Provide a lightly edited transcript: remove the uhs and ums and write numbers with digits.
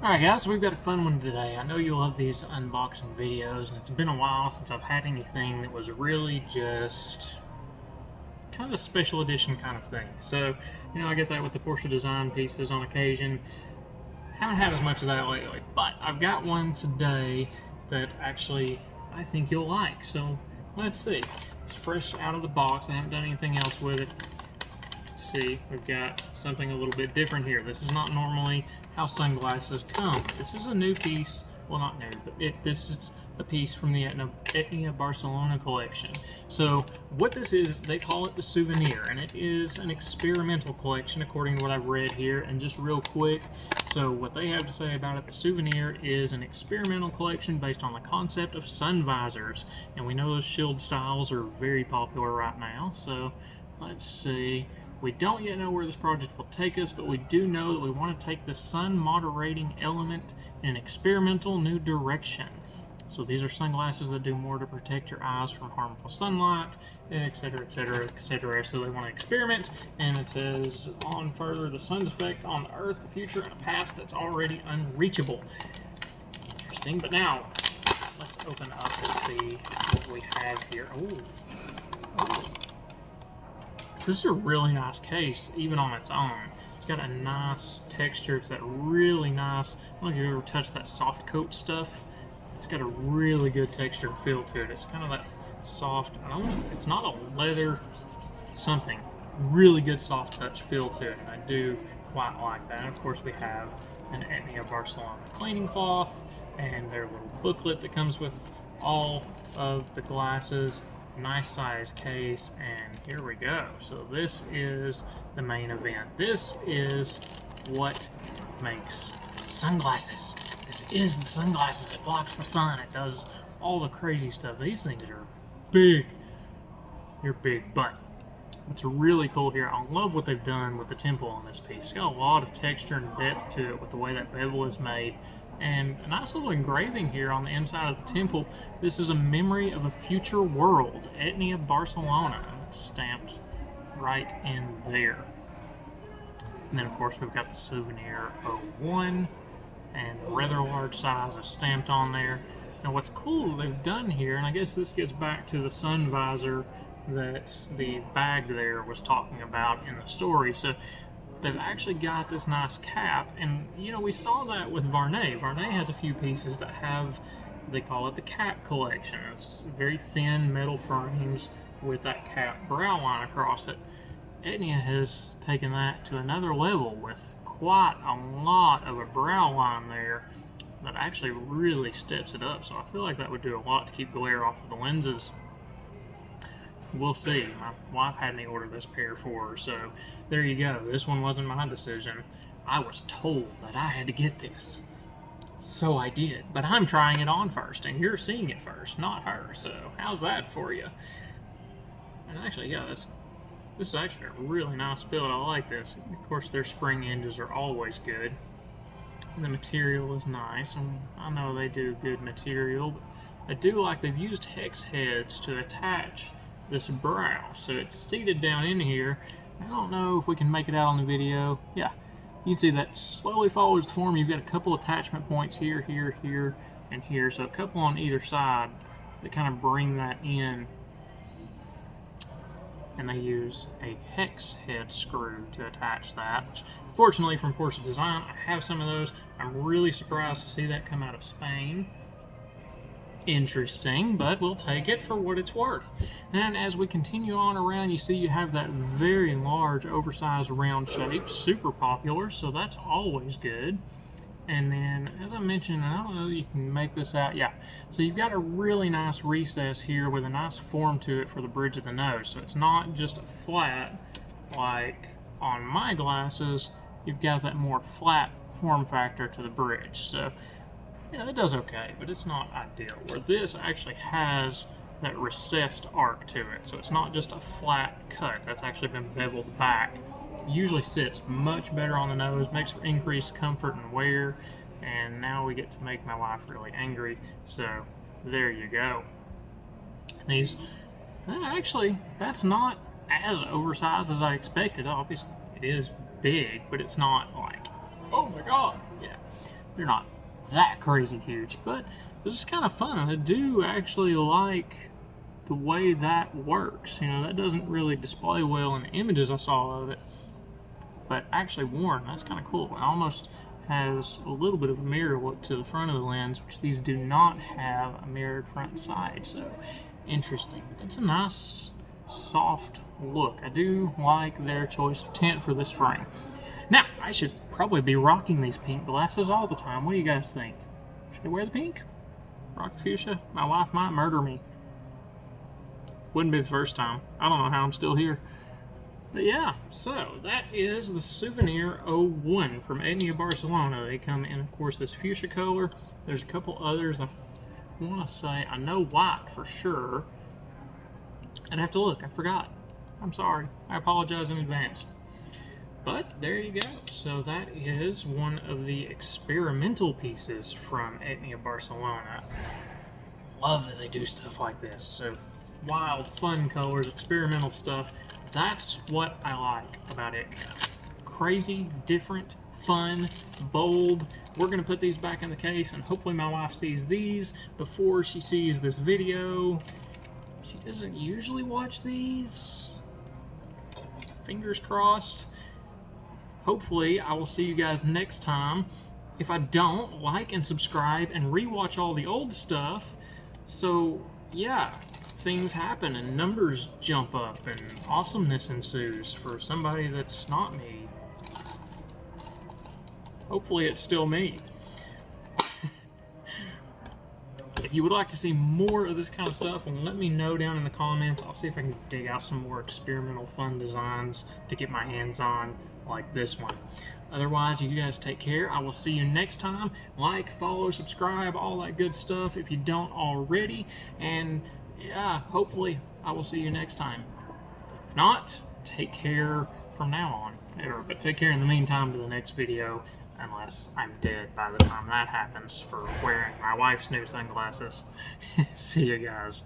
Alright guys, we've got a fun one today. I know you love these unboxing videos, and it's been a while since I've had anything that was really just kind of a special edition kind of thing. So, I get that with the Porsche design pieces on occasion. Haven't had as much of that lately, but I've got one today that actually I think you'll like. So, let's see. It's fresh out of the box. I haven't done anything else with it. See, we've got something a little bit different here. This is not normally how sunglasses come. This is a new piece. Well, not new, but this is a piece from the Etnia Barcelona collection. So what this is, they call it the souvenir, and it is an experimental collection according to what I've read here. And just real quick, so what they have to say about it, the souvenir is an experimental collection based on the concept of sun visors. And we know those shield styles are very popular right now. So let's see. We don't yet know where this project will take us, but we do know that we want to take the sun moderating element in an experimental new direction. So these are sunglasses that do more to protect your eyes from harmful sunlight, etc., etc., etc. So they want to experiment, and it says, on further, the sun's effect on the earth, the future, and a past that's already unreachable. Interesting, but now, let's open up and see what we have here. Oh. This is a really nice case, even on its own. It's got a nice texture. It's that really nice, I don't know if you've ever touched that soft coat stuff. It's got a really good texture and feel to it. It's kind of that soft, I don't know, it's not a leather something. Really good soft touch feel to it, and I do quite like that. And of course we have an Etnia Barcelona cleaning cloth and their little booklet that comes with all of the glasses. Nice size case, and here we go. So this is the main event. This is what makes sunglasses. This is the sunglasses. It blocks the sun. It does all the crazy stuff. These things are big. You're big, but what's really cool here, I love what they've done with the temple on this piece. It's got a lot of texture and depth to it with the way that bevel is made. And a nice little engraving here on the inside of the temple. This is a memory of a future world. Etnia Barcelona. It's stamped right in there. And then of course we've got the souvenir 01, and rather large size is stamped on there. Now what's cool they've done here, and I guess this gets back to the sun visor that the bag there was talking about in the story. So they've actually got this nice cap, and we saw that with Varney. Varney has a few pieces that have, they call it the cap collection. It's very thin metal frames with that cap brow line across it. Etnia has taken that to another level with quite a lot of a brow line there that actually really steps it up. So I feel like that would do a lot to keep glare off of the lenses. We'll see. My wife had me order this pair for her, so there you go. This one wasn't my decision. I was told that I had to get this, so I did. But I'm trying it on first, and you're seeing it first, not her. So how's that for you? And actually, yeah, this is actually a really nice build. I like this. Of course, their spring hinges are always good. And the material is nice, and I know they do good material, but I do like they've used hex heads to attach this brow, so it's seated down in here. I don't know if we can make it out on the video. Yeah, you can see that slowly follows the form. You've got a couple attachment points here, here, here, and here, so a couple on either side that kind of bring that in, and they use a hex head screw to attach that, which fortunately from Porsche Design I have some of those. I'm really surprised to see that come out of Spain. Interesting, but we'll take it for what it's worth. And as we continue on around, you see you have that very large oversized round shape, super popular, so that's always good. And then, as I mentioned, I don't know if you can make this out, yeah, so you've got a really nice recess here with a nice form to it for the bridge of the nose, so it's not just a flat like on my glasses. You've got that more flat form factor to the bridge, so it does okay, but it's not ideal. Where this actually has that recessed arc to it, so it's not just a flat cut. That's actually been beveled back. Usually sits much better on the nose, makes for increased comfort and wear, and now we get to make my wife really angry, so there you go. These, actually, that's not as oversized as I expected. Obviously, it is big, but it's not like, oh my god, yeah. They're not that crazy huge, but this is kind of fun. I do actually like the way that works. You know, that doesn't really display well in the images I saw of it, but actually worn, that's kind of cool. It almost has a little bit of a mirror look to the front of the lens, which these do not have a mirrored front and side, so interesting. That's a nice, soft look. I do like their choice of tint for this frame. Now, I should probably be rocking these pink glasses all the time. What do you guys think? Should I wear the pink? Rock the fuchsia? My wife might murder me. Wouldn't be the first time. I don't know how I'm still here. But yeah, so that is the Souvenir 01 from Etnia, Barcelona. They come in, of course, this fuchsia color. There's a couple others I want to say. I know white for sure. I'd have to look. I forgot. I'm sorry. I apologize in advance. But there you go. So that is one of the experimental pieces from Etnia, Barcelona. Love that they do stuff like this. So wild, fun colors, experimental stuff. That's what I like about it. Crazy, different, fun, bold. We're going to put these back in the case, and hopefully my wife sees these before she sees this video. She doesn't usually watch these. Fingers crossed. Hopefully I will see you guys next time. If I don't, like and subscribe and rewatch all the old stuff. So yeah, things happen and numbers jump up and awesomeness ensues for somebody that's not me. Hopefully it's still me. If you would like to see more of this kind of stuff, and let me know down in the comments. I'll see if I can dig out some more experimental fun designs to get my hands on, like this one. Otherwise, you guys take care. I will see you next time. Like, follow, subscribe, all that good stuff if you don't already. And yeah, hopefully I will see you next time. If not, take care from now on. But take care in the meantime to the next video, unless I'm dead by the time that happens for wearing my wife's new sunglasses. See you guys.